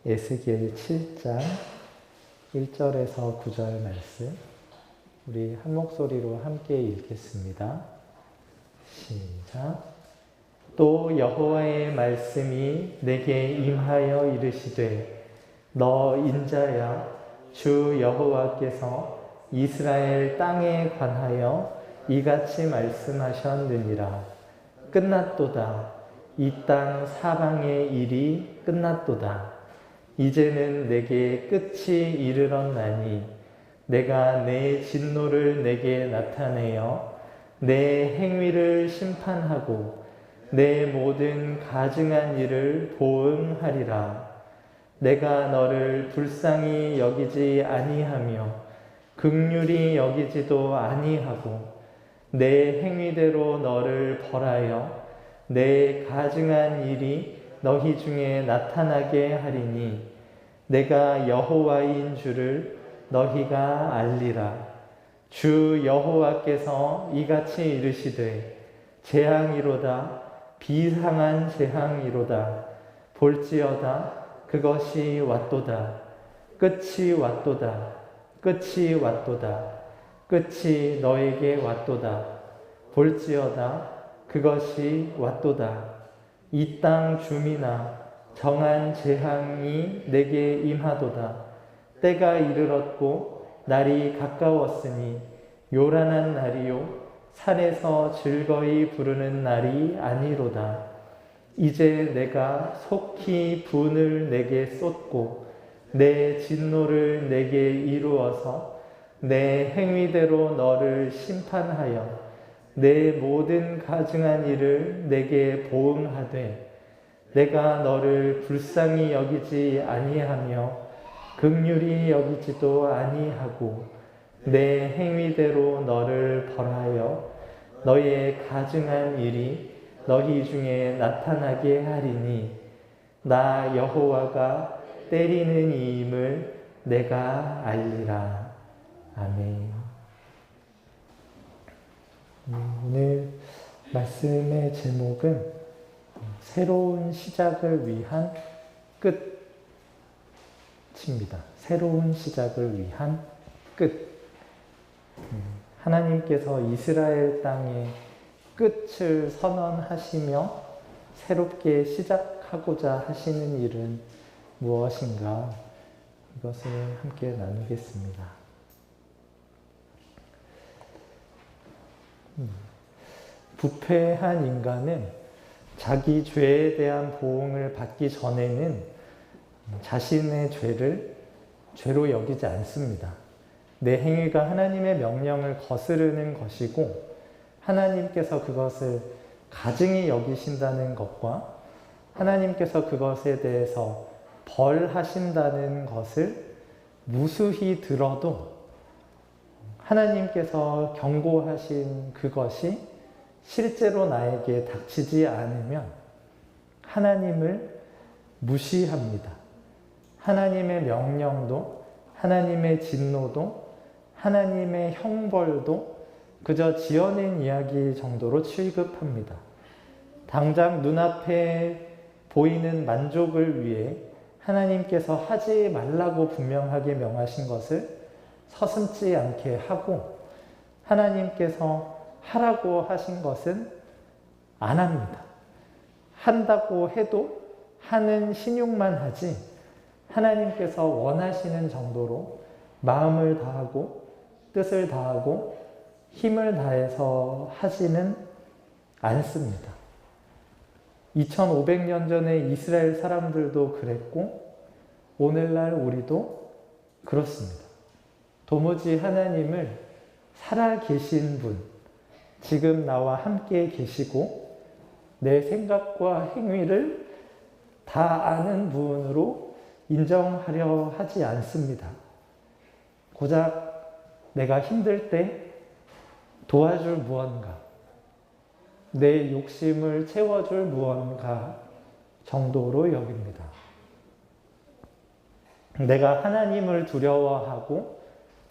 에스겔 7장 1절에서 9절 말씀 우리 한 목소리로 함께 읽겠습니다. 시작. 또 여호와의 말씀이 내게 임하여 이르시되 너 인자야 주 여호와께서 이스라엘 땅에 관하여 이같이 말씀하셨느니라. 끝났도다. 이 땅 사방의 일이 끝났도다. 이제는 내게 끝이 이르렀나니 내가 내 진노를 내게 나타내어 내 행위를 심판하고 내 모든 가증한 일을 보응하리라. 내가 너를 불쌍히 여기지 아니하며 긍휼히 여기지도 아니하고 내 행위대로 너를 벌하여 내 가증한 일이 너희 중에 나타나게 하리니 내가 여호와인 줄을 너희가 알리라. 주 여호와께서 이같이 이르시되 재앙이로다 비상한 재앙이로다. 볼지어다 그것이 왔도다. 끝이 왔도다. 끝이 왔도다. 끝이 너에게 왔도다. 볼지어다 그것이 왔도다. 이 땅 주민아 정한 재앙이 내게 임하도다. 때가 이르렀고 날이 가까웠으니 요란한 날이요 산에서 즐거이 부르는 날이 아니로다. 이제 내가 속히 분을 내게 쏟고 내 진노를 내게 이루어서 내 행위대로 너를 심판하여 내 모든 가증한 일을 내게 보응하되 내가 너를 불쌍히 여기지 아니하며 긍휼히 여기지도 아니하고 내 행위대로 너를 벌하여 너의 가증한 일이 너희 중에 나타나게 하리니 나 여호와가 때리는 이임을 내가 알리라. 아멘. 오늘 말씀의 제목은 새로운 시작을 위한 끝입니다. 새로운 시작을 위한 끝. 하나님께서 이스라엘 땅에 끝을 선언하시며 새롭게 시작하고자 하시는 일은 무엇인가? 이것을 함께 나누겠습니다. 부패한 인간은 자기 죄에 대한 보응을 받기 전에는 자신의 죄를 죄로 여기지 않습니다. 내 행위가 하나님의 명령을 거스르는 것이고 하나님께서 그것을 가증히 여기신다는 것과 하나님께서 그것에 대해서 벌하신다는 것을 무수히 들어도 하나님께서 경고하신 그것이 실제로 나에게 닥치지 않으면 하나님을 무시합니다. 하나님의 명령도 하나님의 진노도 하나님의 형벌도 그저 지어낸 이야기 정도로 취급합니다. 당장 눈앞에 보이는 만족을 위해 하나님께서 하지 말라고 분명하게 명하신 것을 서슴지 않게 하고 하나님께서 하라고 하신 것은 안 합니다. 한다고 해도 하는 신용만 하지 하나님께서 원하시는 정도로 마음을 다하고 뜻을 다하고 힘을 다해서 하지는 않습니다. 2500년 전에 이스라엘 사람들도 그랬고 오늘날 우리도 그렇습니다. 도무지 하나님을 살아계신 분, 지금 나와 함께 계시고 내 생각과 행위를 다 아는 분으로 인정하려 하지 않습니다. 고작 내가 힘들 때 도와줄 무언가, 내 욕심을 채워줄 무언가 정도로 여깁니다. 내가 하나님을 두려워하고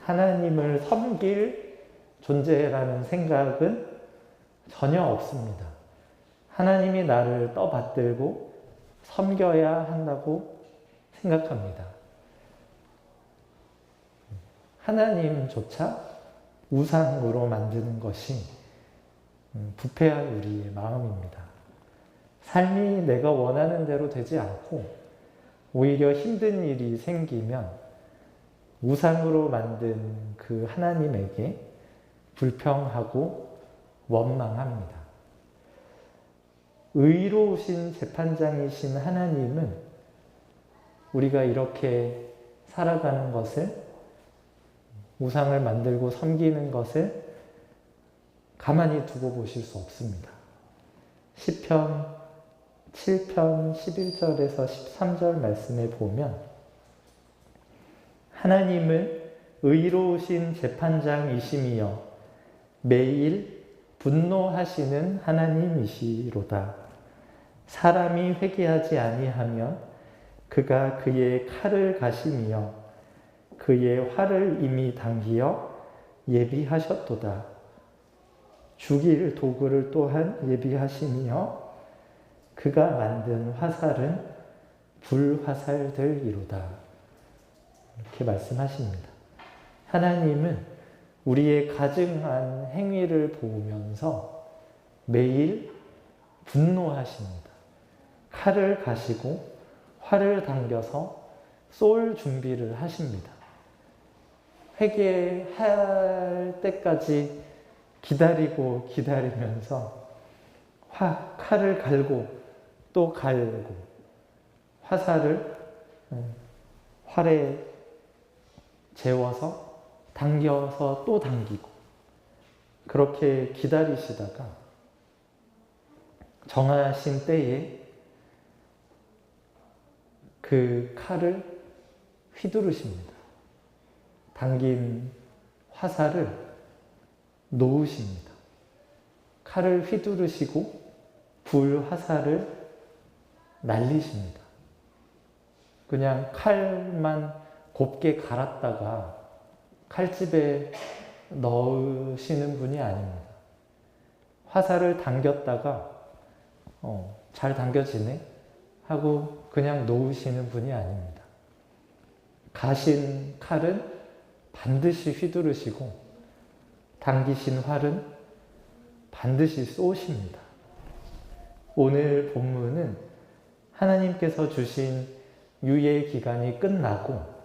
하나님을 섬길 존재라는 생각은 전혀 없습니다. 하나님이 나를 떠받들고 섬겨야 한다고 생각합니다. 하나님조차 우상으로 만드는 것이 부패한 우리의 마음입니다. 삶이 내가 원하는 대로 되지 않고 오히려 힘든 일이 생기면 우상으로 만든 그 하나님에게 불평하고 원망합니다. 의로우신 재판장이신 하나님은 우리가 이렇게 살아가는 것을, 우상을 만들고 섬기는 것을 가만히 두고 보실 수 없습니다. 시편 7편 11절에서 13절 말씀에 보면 하나님은 의로우신 재판장이시며 매일 분노하시는 하나님이시로다. 사람이 회개하지 아니하면 그가 그의 칼을 가시며 그의 활을 이미 당기어 예비하셨도다. 죽일 도구를 또한 예비하시며 그가 만든 화살은 불화살들이로다. 이렇게 말씀하십니다. 하나님은 우리의 가증한 행위를 보면서 매일 분노하십니다. 칼을 가시고 활을 당겨서 쏠 준비를 하십니다. 회개할 때까지 기다리면서 칼을 갈고 또 갈고 화살을 활에 재워서 당겨서 또 당기고 그렇게 기다리시다가 정하신 때에 그 칼을 휘두르십니다. 당긴 화살을 놓으십니다. 칼을 휘두르시고 불화살을 날리십니다. 그냥 칼만 곱게 갈았다가 칼집에 넣으시는 분이 아닙니다. 화살을 당겼다가 잘 당겨지네 하고 그냥 놓으시는 분이 아닙니다. 가신 칼은 반드시 휘두르시고 당기신 활은 반드시 쏘십니다. 오늘 본문은 하나님께서 주신 유예 기간이 끝나고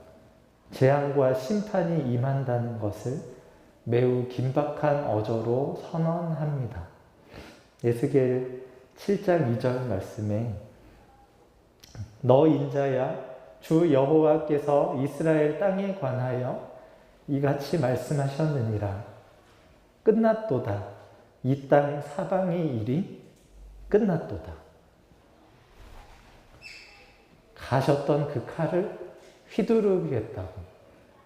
재앙과 심판이 임한다는 것을 매우 긴박한 어조로 선언합니다. 에스겔 7장 2절 말씀에 너 인자야 주 여호와께서 이스라엘 땅에 관하여 이같이 말씀하셨느니라. 끝났도다. 이 땅 사방의 일이 끝났도다. 가셨던 그 칼을 휘두르겠다고,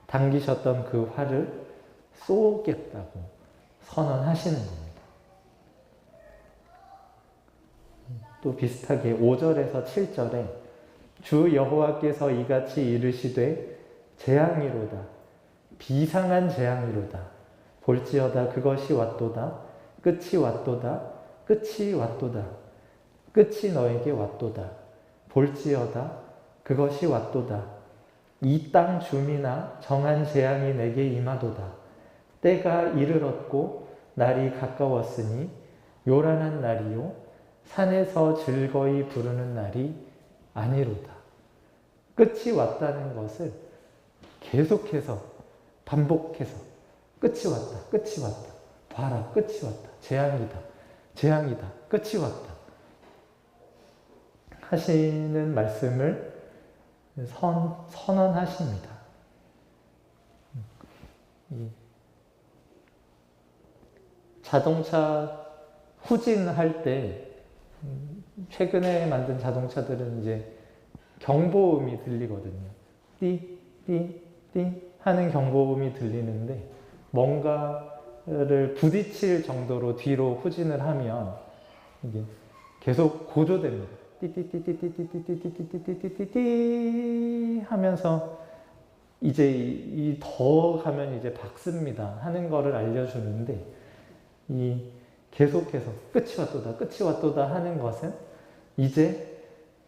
당기셨던 그 활을 쏘겠다고 선언하시는 겁니다. 또 비슷하게 5절에서 7절에 주 여호와께서 이같이 이르시되 재앙이로다. 비상한 재앙이로다. 볼지어다 그것이 왔도다. 끝이 왔도다. 끝이 왔도다. 끝이 너에게 왔도다. 볼지어다 그것이 왔도다. 이 땅 주민아 정한 재앙이 내게 임하도다. 때가 이르렀고 날이 가까웠으니 요란한 날이요 산에서 즐거이 부르는 날이 아니로다. 끝이 왔다는 것을 계속해서 반복해서 끝이 왔다. 끝이 왔다. 봐라. 끝이 왔다. 재앙이다. 재앙이다. 끝이 왔다. 하시는 말씀을 선언하십니다. 자동차 후진할 때 최근에 만든 자동차들은 이제 경보음이 들리거든요. 띠, 띠, 띠 하는 경보음이 들리는데 뭔가를 부딪힐 정도로 뒤로 후진을 하면 이게 계속 고조됩니다. 띠띠띠띠띠띠띠띠띠띠띠띠띠 하면서 이제 더 가면 이제 박습니다 하는 거를 알려주는데 이 계속해서 끝이 왔도다 끝이 왔도다 하는 것은 이제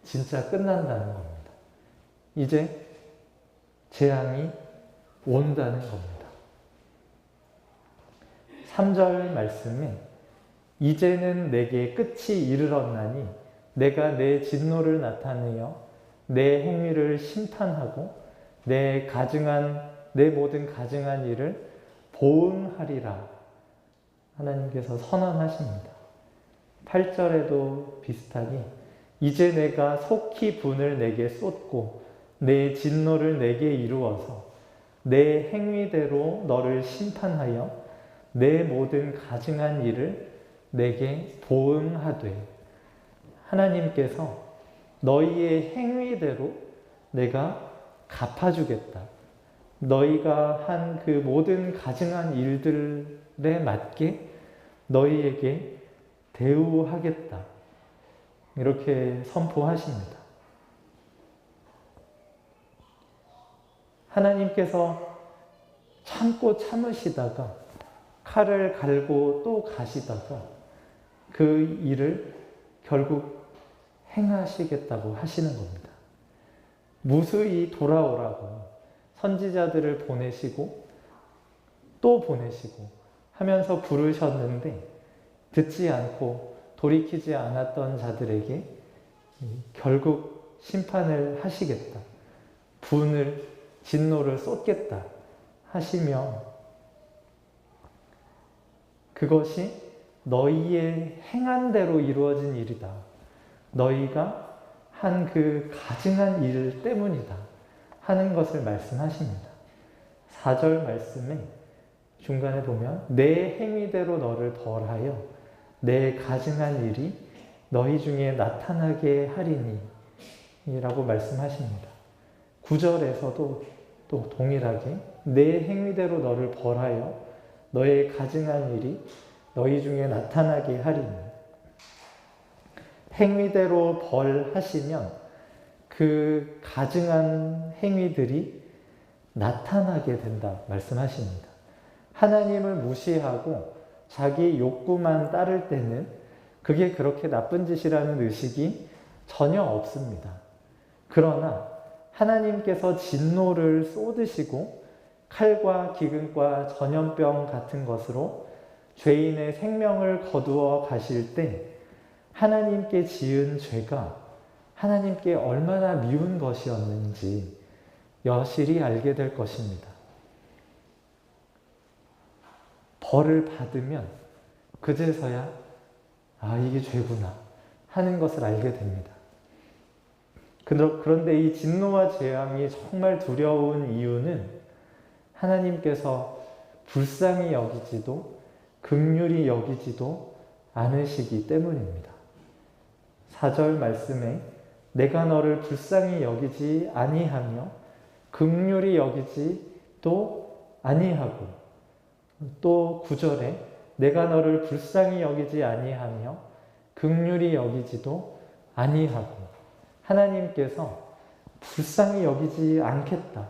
진짜 끝난다는 겁니다. 이제 재앙이 온다는 겁니다. 3절 말씀에 이제는 내게 끝이 이르렀나니 내가 내 진노를 나타내어 내 행위를 심판하고 내 모든 가증한 일을 보응하리라. 하나님께서 선언하십니다. 8절에도 비슷하게 이제 내가 속히 분을 내게 쏟고 내 진노를 내게 이루어서 내 행위대로 너를 심판하여 내 모든 가증한 일을 내게 보응하되 하나님께서 너희의 행위대로 내가 갚아주겠다. 너희가 한 그 모든 가증한 일들에 맞게 너희에게 대우하겠다. 이렇게 선포하십니다. 하나님께서 참고 참으시다가 칼을 갈고 또 가시다가 그 일을 결국 행하시겠다고 하시는 겁니다. 무수히 돌아오라고 선지자들을 보내시고 또 보내시고 하면서 부르셨는데 듣지 않고 돌이키지 않았던 자들에게 결국 심판을 하시겠다. 진노를 쏟겠다 하시며 그것이 너희의 행한 대로 이루어진 일이다. 너희가 한 그 가증한 일 때문이다. 하는 것을 말씀하십니다. 4절 말씀에 중간에 보면 내 행위대로 너를 벌하여 내 가증한 일이 너희 중에 나타나게 하리니 라고 말씀하십니다. 9절에서도 또 동일하게 내 행위대로 너를 벌하여 너의 가증한 일이 너희 중에 나타나게 하리니 행위대로 벌하시면 그 가증한 행위들이 나타나게 된다 말씀하십니다. 하나님을 무시하고 자기 욕구만 따를 때는 그게 그렇게 나쁜 짓이라는 의식이 전혀 없습니다. 그러나 하나님께서 진노를 쏟으시고 칼과 기근과 전염병 같은 것으로 죄인의 생명을 거두어 가실 때 하나님께 지은 죄가 하나님께 얼마나 미운 것이었는지 여실히 알게 될 것입니다. 벌을 받으면 그제서야 이게 죄구나 하는 것을 알게 됩니다. 그런데 이 진노와 재앙이 정말 두려운 이유는 하나님께서 불쌍히 여기지도 긍휼히 여기지도 않으시기 때문입니다. 4절 말씀에 내가 너를 불쌍히 여기지 아니하며 긍휼히 여기지도 아니하고 또 9절에 내가 너를 불쌍히 여기지 아니하며 긍휼히 여기지도 아니하고 하나님께서 불쌍히 여기지 않겠다.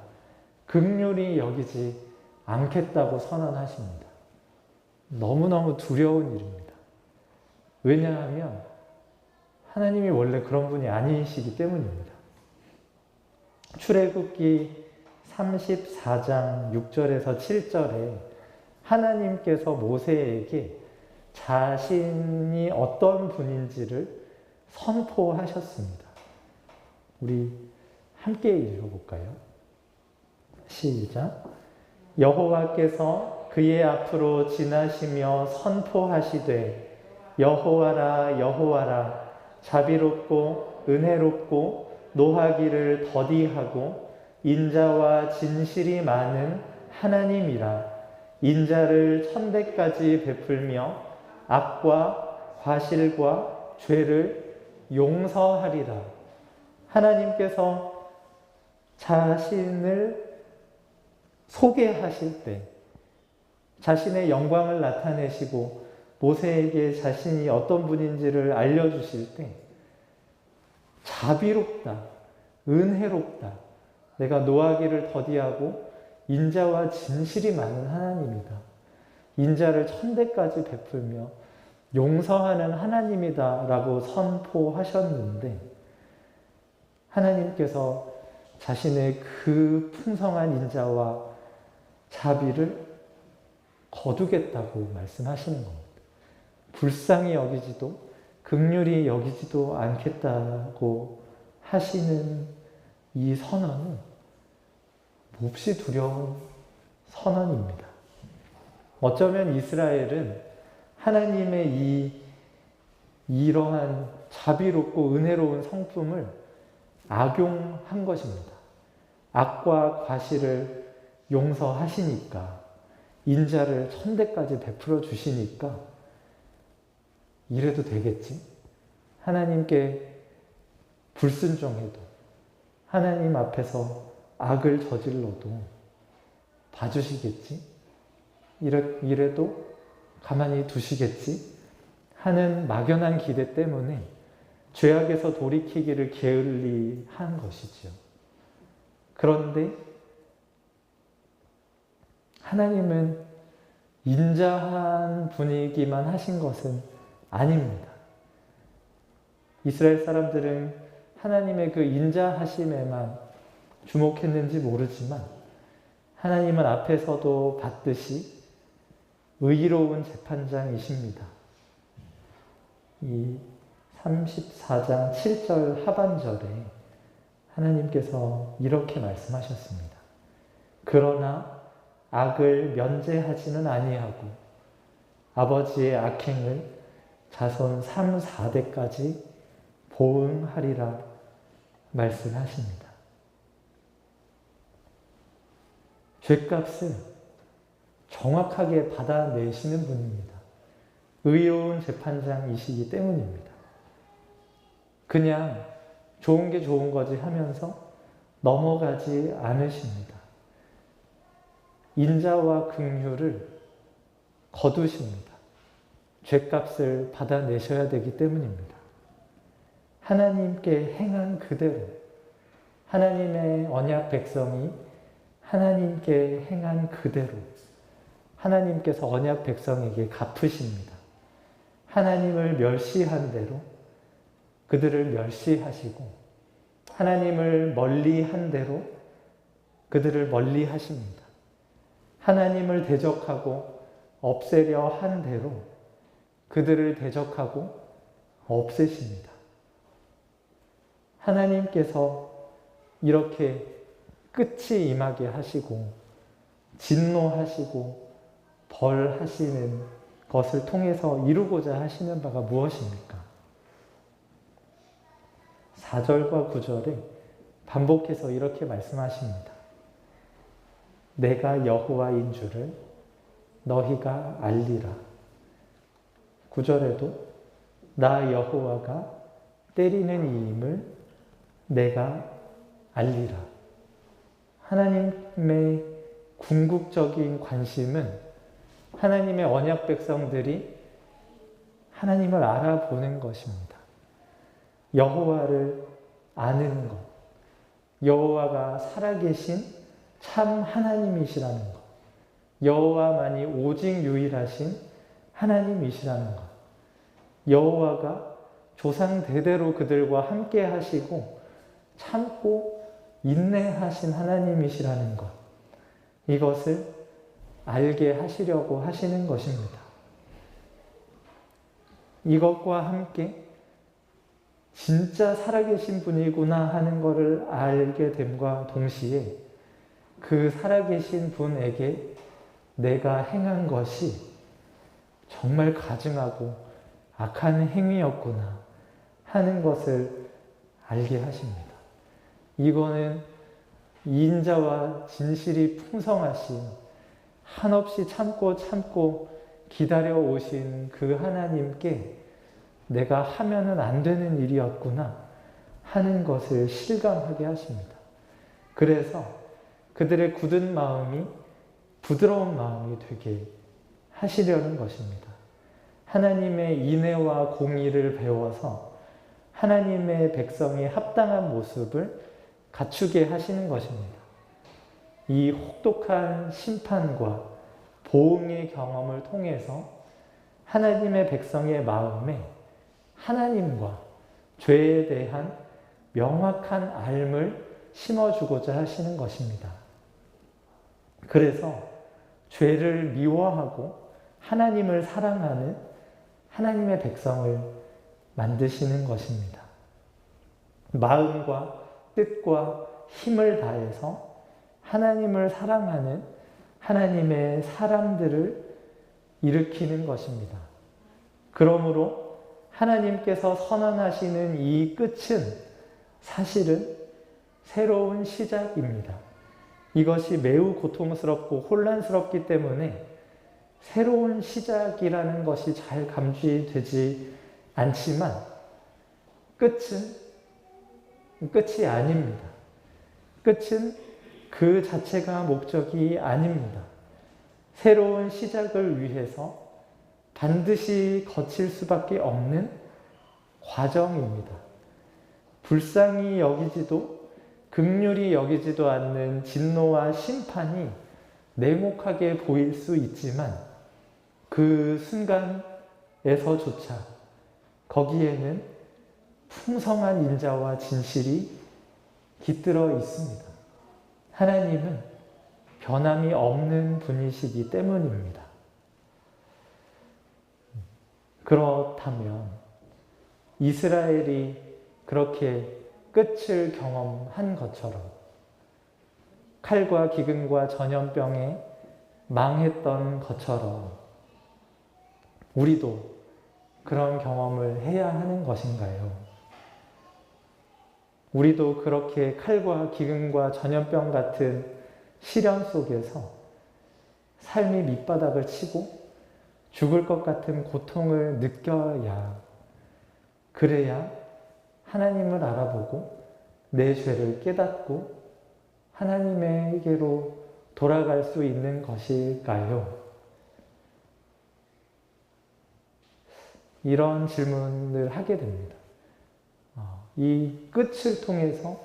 긍휼히 여기지 않겠다고 선언하십니다. 너무너무 두려운 일입니다. 왜냐하면 하나님이 원래 그런 분이 아니시기 때문입니다. 출애굽기 34장 6절에서 7절에 하나님께서 모세에게 자신이 어떤 분인지를 선포하셨습니다. 우리 함께 읽어볼까요? 시작. 여호와께서 그의 앞으로 지나시며 선포하시되 여호와라 여호와라 자비롭고 은혜롭고 노하기를 더디하고 인자와 진실이 많은 하나님이라. 인자를 천대까지 베풀며 악과 과실과 죄를 용서하리라. 하나님께서 자신을 소개하실 때 자신의 영광을 나타내시고 모세에게 자신이 어떤 분인지를 알려주실 때 자비롭다, 은혜롭다, 내가 노하기를 더디하고 인자와 진실이 많은 하나님이다. 인자를 천대까지 베풀며 용서하는 하나님이다 라고 선포하셨는데 하나님께서 자신의 그 풍성한 인자와 자비를 거두겠다고 말씀하시는 겁니다. 불쌍히 여기지도 긍휼히 여기지도 않겠다고 하시는 이 선언은 몹시 두려운 선언입니다. 어쩌면 이스라엘은 하나님의 이러한 자비롭고 은혜로운 성품을 악용한 것입니다. 악과 과실을 용서하시니까, 인자를 천대까지 베풀어 주시니까 이래도 되겠지? 하나님께 불순종해도, 하나님 앞에서 악을 저질러도 봐주시겠지? 이래도 가만히 두시겠지? 하는 막연한 기대 때문에 죄악에서 돌이키기를 게을리한 것이죠. 그런데 하나님은 인자한 분이기만 하신 것은 아닙니다. 이스라엘 사람들은 하나님의 그 인자하심에만 주목했는지 모르지만 하나님은 앞에서도 봤듯이 의로운 재판장이십니다. 이 34장 7절 하반절에 하나님께서 이렇게 말씀하셨습니다. 그러나 악을 면제하지는 아니하고 아버지의 악행을 자손 3, 4대까지 보응하리라 말씀하십니다. 죄값을 정확하게 받아내시는 분입니다. 의로운 재판장이시기 때문입니다. 그냥 좋은 게 좋은 거지 하면서 넘어가지 않으십니다. 인자와 긍휼을 거두십니다. 죄값을 받아내셔야 되기 때문입니다. 하나님께 행한 그대로 하나님의 언약 백성이 하나님께 행한 그대로 하나님께서 언약 백성에게 갚으십니다. 하나님을 멸시한 대로 그들을 멸시하시고 하나님을 멀리한 대로 그들을 멀리하십니다. 하나님을 대적하고 없애려 한 대로 그들을 대적하고 없애십니다. 하나님께서 이렇게 끝이 임하게 하시고 진노하시고 벌하시는 것을 통해서 이루고자 하시는 바가 무엇입니까? 4절과 9절에 반복해서 이렇게 말씀하십니다. 내가 여호와인 줄을 너희가 알리라. 9절에도 나 여호와가 때리는 이임을 내가 알리라. 하나님의 궁극적인 관심은 하나님의 언약 백성들이 하나님을 알아보는 것입니다. 여호와를 아는 것, 여호와가 살아계신 참 하나님이시라는 것, 여호와만이 오직 유일하신 하나님이시라는 것, 여호와가 조상 대대로 그들과 함께 하시고 참고 인내하신 하나님이시라는 것, 이것을 알게 하시려고 하시는 것입니다. 이것과 함께 진짜 살아계신 분이구나 하는 것을 알게 됨과 동시에 그 살아계신 분에게 내가 행한 것이 정말 가증하고 악한 행위였구나 하는 것을 알게 하십니다. 이거는 인자와 진실이 풍성하신 한없이 참고 기다려 오신 그 하나님께 내가 하면은 안 되는 일이었구나 하는 것을 실감하게 하십니다. 그래서 그들의 굳은 마음이 부드러운 마음이 되게 하시려는 것입니다. 하나님의 인애와 공의를 배워서 하나님의 백성이 합당한 모습을 갖추게 하시는 것입니다. 이 혹독한 심판과 보응의 경험을 통해서 하나님의 백성의 마음에 하나님과 죄에 대한 명확한 알을 심어주고자 하시는 것입니다. 그래서 죄를 미워하고 하나님을 사랑하는 하나님의 백성을 만드시는 것입니다. 마음과 뜻과 힘을 다해서 하나님을 사랑하는 하나님의 사람들을 일으키는 것입니다. 그러므로 하나님께서 선언하시는 이 끝은 사실은 새로운 시작입니다. 이것이 매우 고통스럽고 혼란스럽기 때문에 새로운 시작이라는 것이 잘 감지되지 않지만 끝은 끝이 아닙니다. 끝은 그 자체가 목적이 아닙니다. 새로운 시작을 위해서 반드시 거칠 수밖에 없는 과정입니다. 불쌍히 여기지도 긍휼히 여기지도 않는 진노와 심판이 냉혹하게 보일 수 있지만 그 순간에서조차 거기에는 풍성한 인자와 진실이 깃들어 있습니다. 하나님은 변함이 없는 분이시기 때문입니다. 그렇다면 이스라엘이 그렇게 끝을 경험한 것처럼 칼과 기근과 전염병에 망했던 것처럼 우리도 그런 경험을 해야 하는 것인가요? 우리도 그렇게 칼과 기근과 전염병 같은 시련 속에서 삶이 밑바닥을 치고 죽을 것 같은 고통을 느껴야, 그래야 하나님을 알아보고 내 죄를 깨닫고 하나님에게로 돌아갈 수 있는 것일까요? 이런 질문을 하게 됩니다. 이 끝을 통해서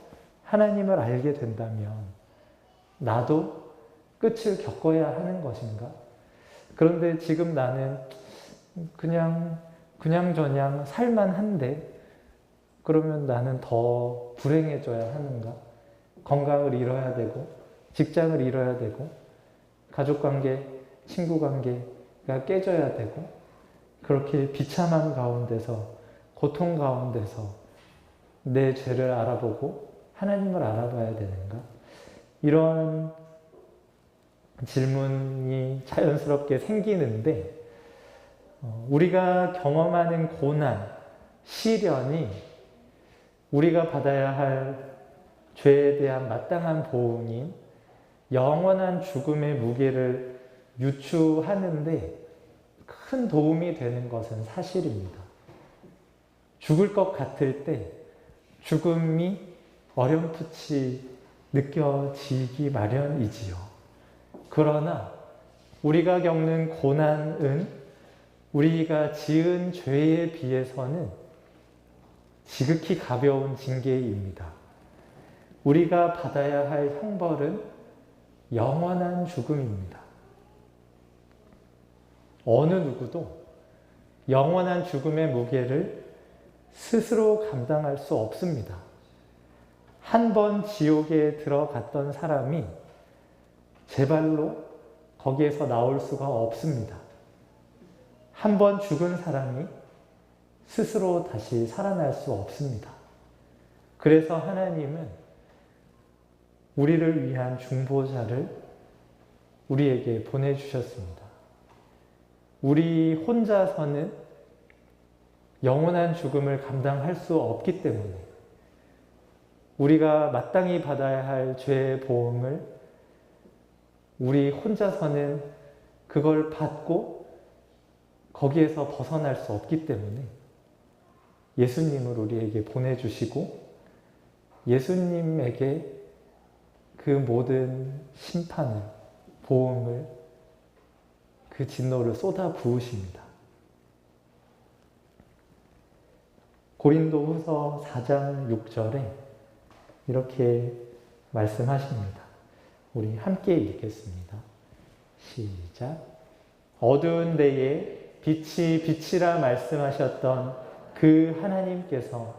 하나님을 알게 된다면 나도 끝을 겪어야 하는 것인가? 그런데 지금 나는 그냥저냥 살만한데 그러면 나는 더 불행해져야 하는가? 건강을 잃어야 되고 직장을 잃어야 되고 가족관계, 친구관계가 깨져야 되고 그렇게 비참함 가운데서 고통 가운데서 내 죄를 알아보고 하나님을 알아봐야 되는가? 이런 질문이 자연스럽게 생기는데 우리가 경험하는 고난, 시련이 우리가 받아야 할 죄에 대한 마땅한 보응인 영원한 죽음의 무게를 유추하는데 큰 도움이 되는 것은 사실입니다. 죽을 것 같을 때 죽음이 어렴풋이 느껴지기 마련이지요. 그러나 우리가 겪는 고난은 우리가 지은 죄에 비해서는 지극히 가벼운 징계입니다. 우리가 받아야 할 형벌은 영원한 죽음입니다. 어느 누구도 영원한 죽음의 무게를 스스로 감당할 수 없습니다. 한 번 지옥에 들어갔던 사람이 제 발로 거기에서 나올 수가 없습니다. 한 번 죽은 사람이 스스로 다시 살아날 수 없습니다. 그래서 하나님은 우리를 위한 중보자를 우리에게 보내주셨습니다. 우리 혼자서는 영원한 죽음을 감당할 수 없기 때문에 우리가 마땅히 받아야 할 죄의 보응을 우리 혼자서는 그걸 받고 거기에서 벗어날 수 없기 때문에 예수님을 우리에게 보내주시고 예수님에게 그 모든 심판을, 보응을, 그 진노를 쏟아 부으십니다. 고린도후서 4장 6절에 이렇게 말씀하십니다. 우리 함께 읽겠습니다. 시작. 어두운 데에 빛이 빛이라 말씀하셨던 그 하나님께서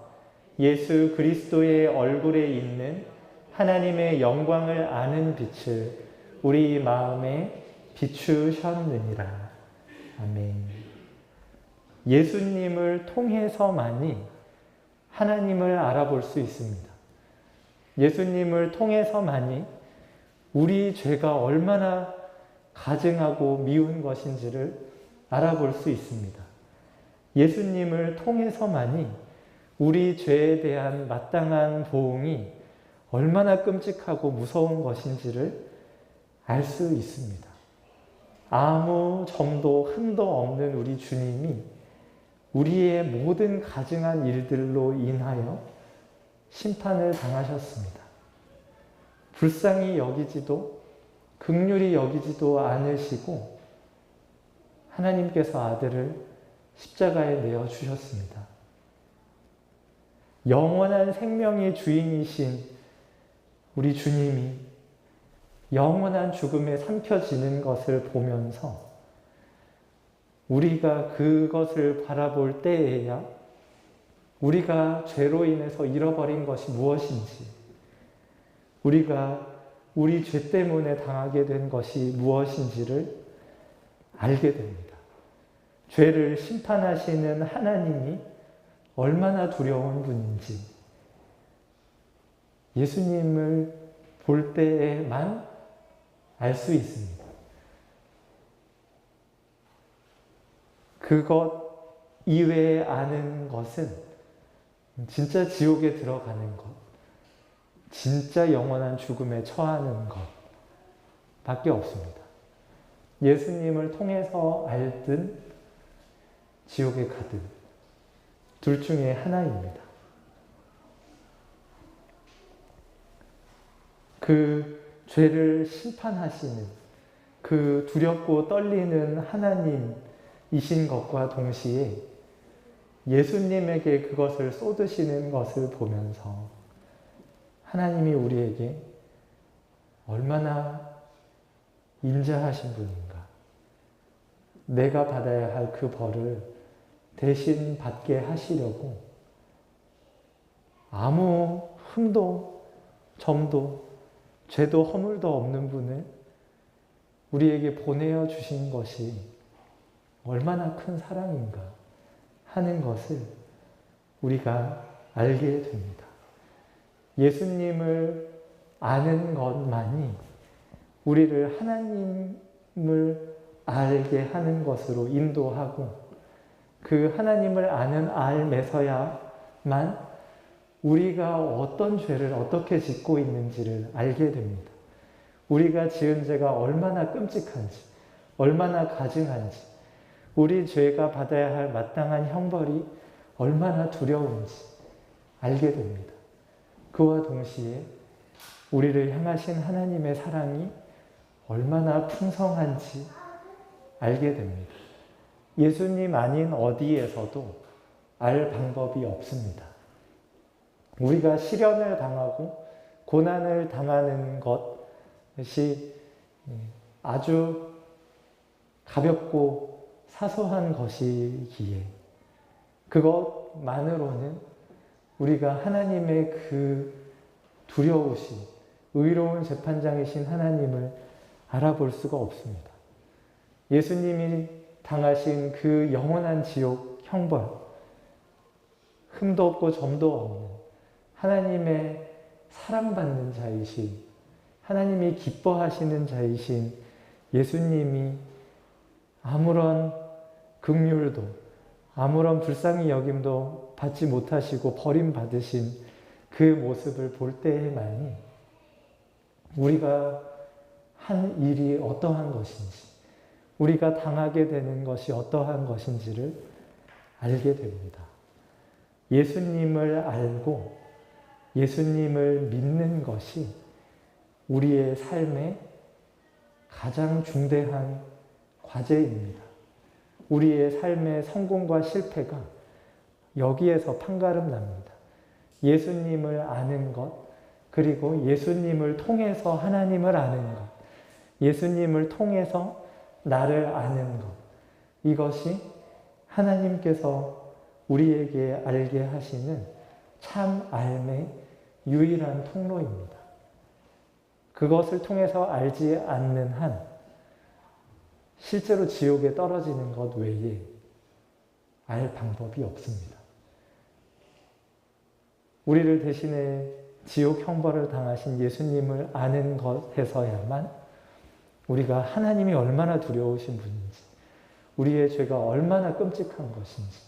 예수 그리스도의 얼굴에 있는 하나님의 영광을 아는 빛을 우리 마음에 비추셨느니라. 아멘. 예수님을 통해서만이 하나님을 알아볼 수 있습니다. 예수님을 통해서만이 우리 죄가 얼마나 가증하고 미운 것인지를 알아볼 수 있습니다. 예수님을 통해서만이 우리 죄에 대한 마땅한 보응이 얼마나 끔찍하고 무서운 것인지를 알 수 있습니다. 아무 점도 흠도 없는 우리 주님이 우리의 모든 가증한 일들로 인하여 심판을 당하셨습니다. 불쌍히 여기지도 긍휼히 여기지도 않으시고 하나님께서 아들을 십자가에 내어주셨습니다. 영원한 생명의 주인이신 우리 주님이 영원한 죽음에 삼켜지는 것을 보면서 우리가 그것을 바라볼 때에야 우리가 죄로 인해서 잃어버린 것이 무엇인지, 우리가 우리 죄 때문에 당하게 된 것이 무엇인지를 알게 됩니다. 죄를 심판하시는 하나님이 얼마나 두려운 분인지 예수님을 볼 때에만 알 수 있습니다. 그것 이외에 아는 것은 진짜 지옥에 들어가는 것, 진짜 영원한 죽음에 처하는 것 밖에 없습니다. 예수님을 통해서 알든 지옥에 가든 둘 중에 하나입니다. 그 죄를 심판하시는 그 두렵고 떨리는 하나님이신 것과 동시에 예수님에게 그것을 쏟으시는 것을 보면서 하나님이 우리에게 얼마나 인자하신 분인가, 내가 받아야 할 그 벌을 대신 받게 하시려고 아무 흠도 점도 죄도 허물도 없는 분을 우리에게 보내어 주신 것이 얼마나 큰 사랑인가 하는 것을 우리가 알게 됩니다. 예수님을 아는 것만이 우리를 하나님을 알게 하는 것으로 인도하고 그 하나님을 아는 알매서야만 우리가 어떤 죄를 어떻게 짓고 있는지를 알게 됩니다. 우리가 지은 죄가 얼마나 끔찍한지, 얼마나 가증한지, 우리 죄가 받아야 할 마땅한 형벌이 얼마나 두려운지 알게 됩니다. 그와 동시에 우리를 향하신 하나님의 사랑이 얼마나 풍성한지 알게 됩니다. 예수님 아닌 어디에서도 알 방법이 없습니다. 우리가 시련을 당하고 고난을 당하는 것이 아주 가볍고 사소한 것이기에 그것만으로는 우리가 하나님의 그 두려우신 의로운 재판장이신 하나님을 알아볼 수가 없습니다. 예수님이 당하신 그 영원한 지옥 형벌, 흠도 없고 점도 없는 하나님의 사랑받는 자이신, 하나님이 기뻐하시는 자이신 예수님이 아무런 긍휼도 아무런 불쌍히 여김도 받지 못하시고 버림받으신 그 모습을 볼 때에만이 우리가 한 일이 어떠한 것인지, 우리가 당하게 되는 것이 어떠한 것인지를 알게 됩니다. 예수님을 알고 예수님을 믿는 것이 우리의 삶의 가장 중대한 과제입니다. 우리의 삶의 성공과 실패가 여기에서 판가름 납니다. 예수님을 아는 것, 그리고 예수님을 통해서 하나님을 아는 것, 예수님을 통해서 나를 아는 것, 이것이 하나님께서 우리에게 알게 하시는 참 삶의 유일한 통로입니다. 그것을 통해서 알지 않는 한 실제로 지옥에 떨어지는 것 외에 알 방법이 없습니다. 우리를 대신해 지옥 형벌을 당하신 예수님을 아는 것에서야만 우리가 하나님이 얼마나 두려우신 분인지, 우리의 죄가 얼마나 끔찍한 것인지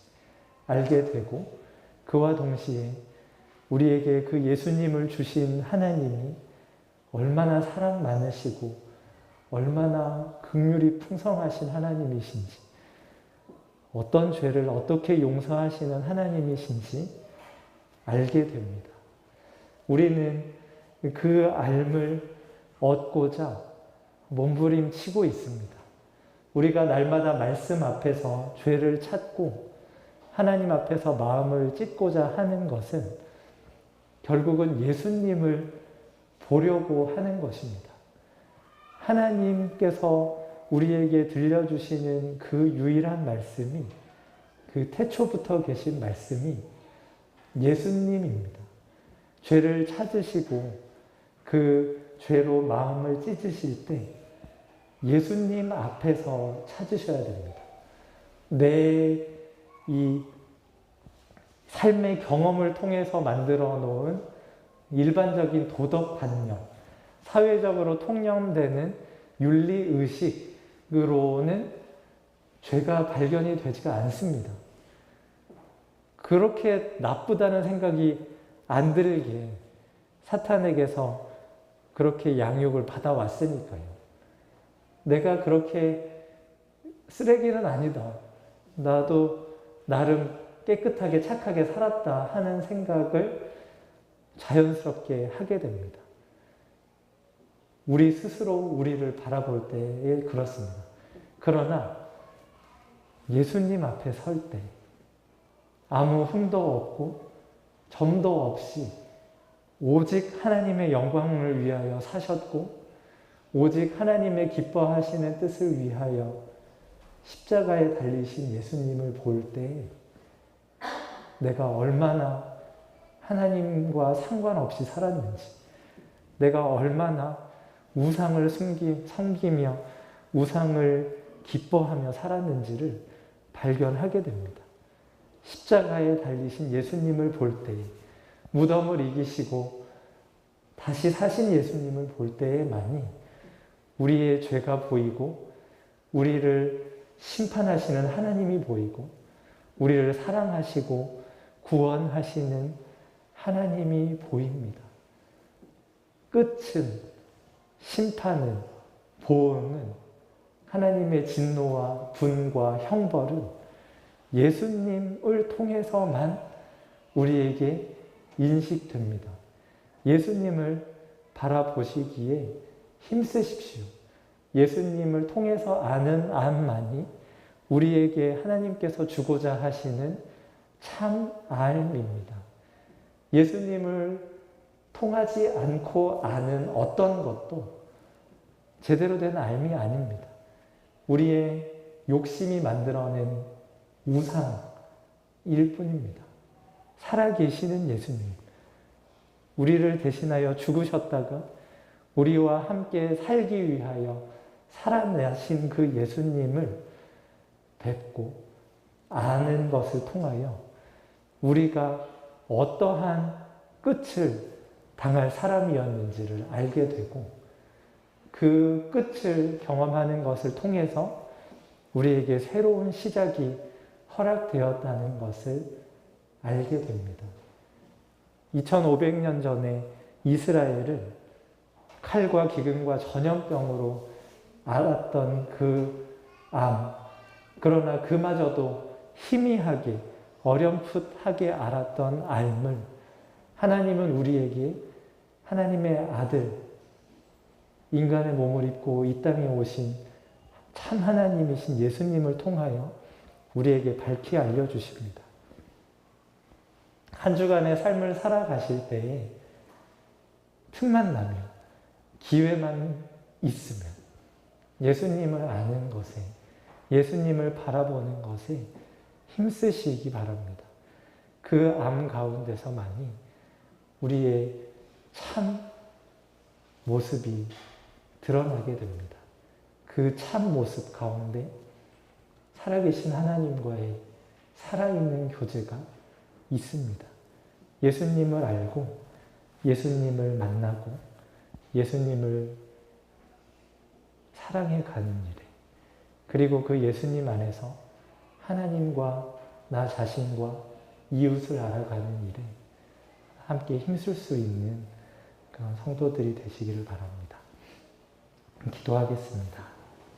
알게 되고, 그와 동시에 우리에게 그 예수님을 주신 하나님이 얼마나 사랑 많으시고 얼마나 긍휼이 풍성하신 하나님이신지, 어떤 죄를 어떻게 용서하시는 하나님이신지 알게 됩니다. 우리는 그 알을 얻고자 몸부림치고 있습니다. 우리가 날마다 말씀 앞에서 죄를 찾고 하나님 앞에서 마음을 찢고자 하는 것은 결국은 예수님을 보려고 하는 것입니다. 하나님께서 우리에게 들려주시는 그 유일한 말씀이, 그 태초부터 계신 말씀이 예수님입니다. 죄를 찾으시고 그 죄로 마음을 찢으실 때 예수님 앞에서 찾으셔야 됩니다. 내 이 삶의 경험을 통해서 만들어 놓은 일반적인 도덕관념, 사회적으로 통념되는 윤리의식으로는 죄가 발견이 되지가 않습니다. 그렇게 나쁘다는 생각이 안 들게 사탄에게서 그렇게 양육을 받아왔으니까요. 내가 그렇게 쓰레기는 아니다. 나도 나름 깨끗하게 착하게 살았다 하는 생각을 자연스럽게 하게 됩니다. 우리 스스로 우리를 바라볼 때에 그렇습니다. 그러나 예수님 앞에 설 때 아무 흠도 없고 점도 없이 오직 하나님의 영광을 위하여 사셨고 오직 하나님의 기뻐하시는 뜻을 위하여 십자가에 달리신 예수님을 볼 때 내가 얼마나 하나님과 상관없이 살았는지, 내가 얼마나 우상을 섬기며 우상을 기뻐하며 살았는지를 발견하게 됩니다. 십자가에 달리신 예수님을 볼 때, 무덤을 이기시고 다시 사신 예수님을 볼 때에만이 우리의 죄가 보이고 우리를 심판하시는 하나님이 보이고 우리를 사랑하시고 구원하시는 하나님이 보입니다. 끝은, 심판은, 보응은, 하나님의 진노와 분과 형벌은 예수님을 통해서만 우리에게 인식됩니다. 예수님을 바라보시기에 힘쓰십시오. 예수님을 통해서 아는 암만이 우리에게 하나님께서 주고자 하시는 참 삶입니다. 예수님을 통하지 않고 아는 어떤 것도 제대로 된 삶이 아닙니다. 우리의 욕심이 만들어낸 우상일 뿐입니다. 살아계시는 예수님, 우리를 대신하여 죽으셨다가 우리와 함께 살기 위하여 살아나신 그 예수님을 뵙고 아는 것을 통하여 우리가 어떠한 끝을 당할 사람이었는지를 알게 되고 그 끝을 경험하는 것을 통해서 우리에게 새로운 시작이 허락되었다는 것을 알게 됩니다. 2500년 전에 이스라엘을 칼과 기근과 전염병으로 앓았던 그 암, 그러나 그마저도 희미하게 어렴풋하게 앓았던 삶을 하나님은 우리에게 하나님의 아들, 인간의 몸을 입고 이 땅에 오신 참 하나님이신 예수님을 통하여 우리에게 밝히 알려주십니다. 한 주간의 삶을 살아가실 때에 틈만 나면, 기회만 있으면 예수님을 아는 것에, 예수님을 바라보는 것에 힘쓰시기 바랍니다. 그 암 가운데서만이 우리의 참 모습이 드러나게 됩니다. 그 참 모습 가운데 살아계신 하나님과의 살아있는 교제가 있습니다. 예수님을 알고 예수님을 만나고 예수님을 사랑해 가는 일에, 그리고 그 예수님 안에서 하나님과 나 자신과 이웃을 알아가는 일에 함께 힘쓸 수 있는 그런 성도들이 되시기를 바랍니다. 기도하겠습니다.